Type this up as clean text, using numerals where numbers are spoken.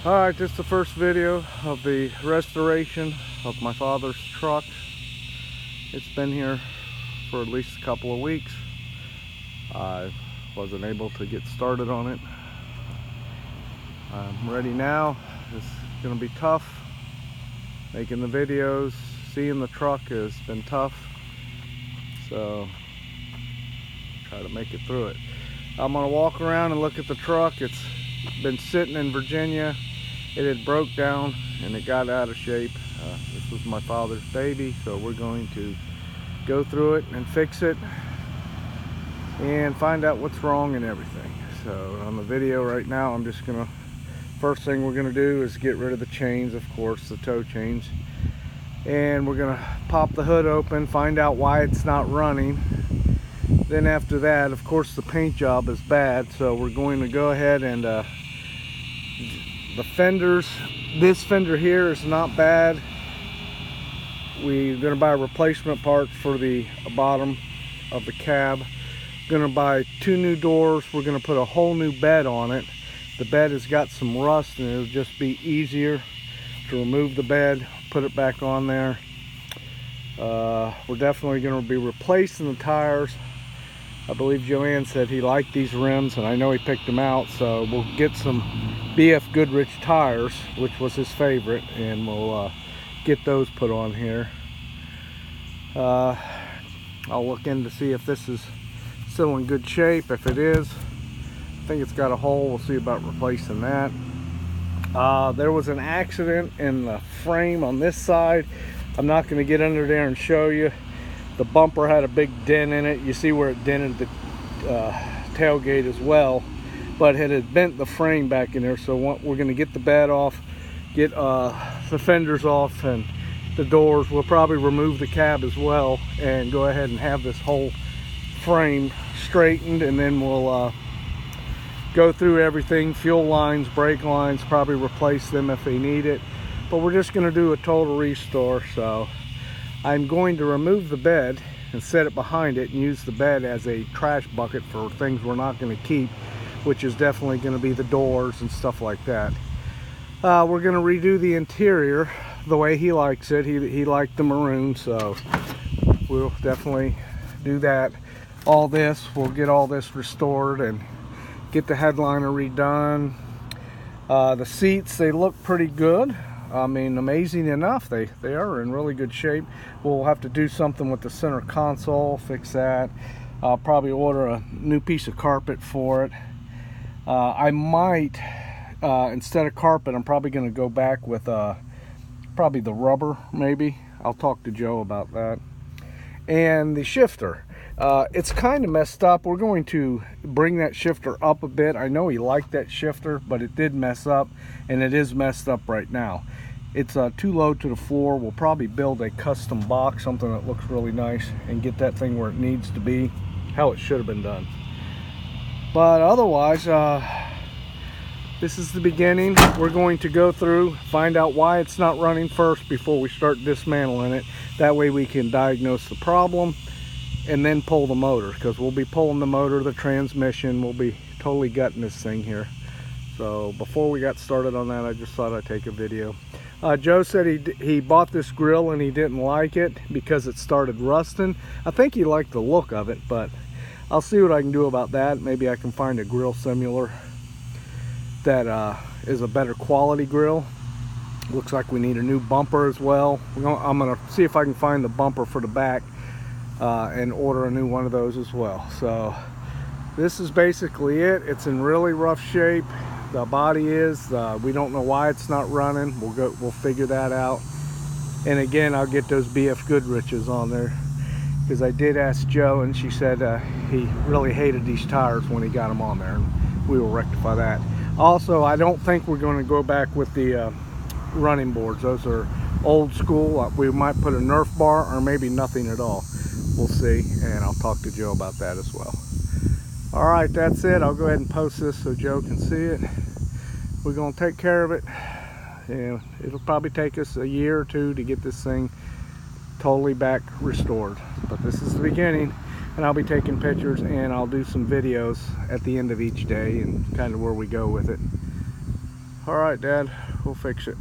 Alright, this is the first video of the restoration of my father's truck. It's been here for at least a couple of weeks. I wasn't able to get started on it. I'm ready now. It's going to be tough. Making the videos, seeing the truck has been tough. So, try to make it through it. I'm going to walk around and look at the truck. It's been sitting in Virginia. It had broke down and it got out of shape. This was my father's baby, so we're going to go through it and fix it and find out what's wrong and everything. So on the video right now, I'm just gonna, first thing we're gonna do is get rid of the chains, of course, the tow chains, and we're gonna pop the hood open, find out why it's not running. Then after that, of course, the paint job is bad, so we're going to go ahead and the fenders, this fender here is not bad. We're going to buy a replacement part for the bottom of the cab. Going to buy 2 new doors. We're going to put a whole new bed on it. The bed has got some rust and it'll just be easier to remove the bed, put it back on there. We're definitely going to be replacing the tires. I believe Joanne said he liked these rims, and I know he picked them out, so we'll get some BF Goodrich tires, which was his favorite, and we'll get those put on here. I'll look in to see if this is still in good shape. If it is, I think it's got a hole. We'll see about replacing that. There was an accident in the frame on this side. I'm not going to get under there and show you. The bumper had a big dent in it. You see where it dented the tailgate as well, but it had bent the frame back in there. So we're going to get the bed off, get the fenders off and the doors. We'll probably remove the cab as well and go ahead and have this whole frame straightened, and then we'll go through everything, fuel lines, brake lines, probably replace them if they need it. But we're just going to do a total restore. So I'm going to remove the bed and set it behind it and use the bed as a trash bucket for things we're not going to keep, which is definitely going to be the doors and stuff like that. We're going to redo the interior the way he likes it. He liked the maroon, so we'll definitely do that. All this, we'll get all this restored and get the headliner redone. The seats, they look pretty good. I mean, amazing enough, they are in really good shape. We'll have to do something with the center console, fix that. I'll probably order a new piece of carpet for it. I might, instead of carpet, I'm probably going to go back with probably the rubber, maybe. I'll talk to Joe about that. And the shifter, it's kind of messed up. We're going to bring that shifter up a bit. I know he liked that shifter, but it did mess up, and it is messed up right now. It's too low to the floor. We'll probably build a custom box, something that looks really nice, and get that thing where it needs to be, how it should have been done. But otherwise, this is the beginning. We're going to go through, find out why it's not running first before we start dismantling it. That way we can diagnose the problem and then pull the motor, because we'll be pulling the motor, the transmission. We'll be totally gutting this thing here. So before we got started on that, I just thought I'd take a video. Joe said he bought this grill and he didn't like it because it started rusting. I think he liked the look of it, but I'll see what I can do about that. Maybe I can find a grill similar that is a better quality grill. Looks like we need a new bumper as well. I'm gonna see if I can find the bumper for the back and order a new one of those as well. So this is basically it. It's in really rough shape. The body is, we don't know why it's not running. We'll figure that out. And again, I'll get those BF Goodriches on there, because I did ask Joe and she said he really hated these tires when he got them on there, and we will rectify that. Also, I don't think we're going to go back with the running boards. Those are old school. We might put a Nerf bar or maybe nothing at all. We'll see, and I'll talk to Joe about that as well. All right, that's it. I'll go ahead and post this so Joe can see it. We're going to take care of it. And it'll probably take us a year or two to get this thing totally back restored. But this is the beginning, and I'll be taking pictures and I'll do some videos at the end of each day and kind of where we go with it. All right, Dad, we'll fix it.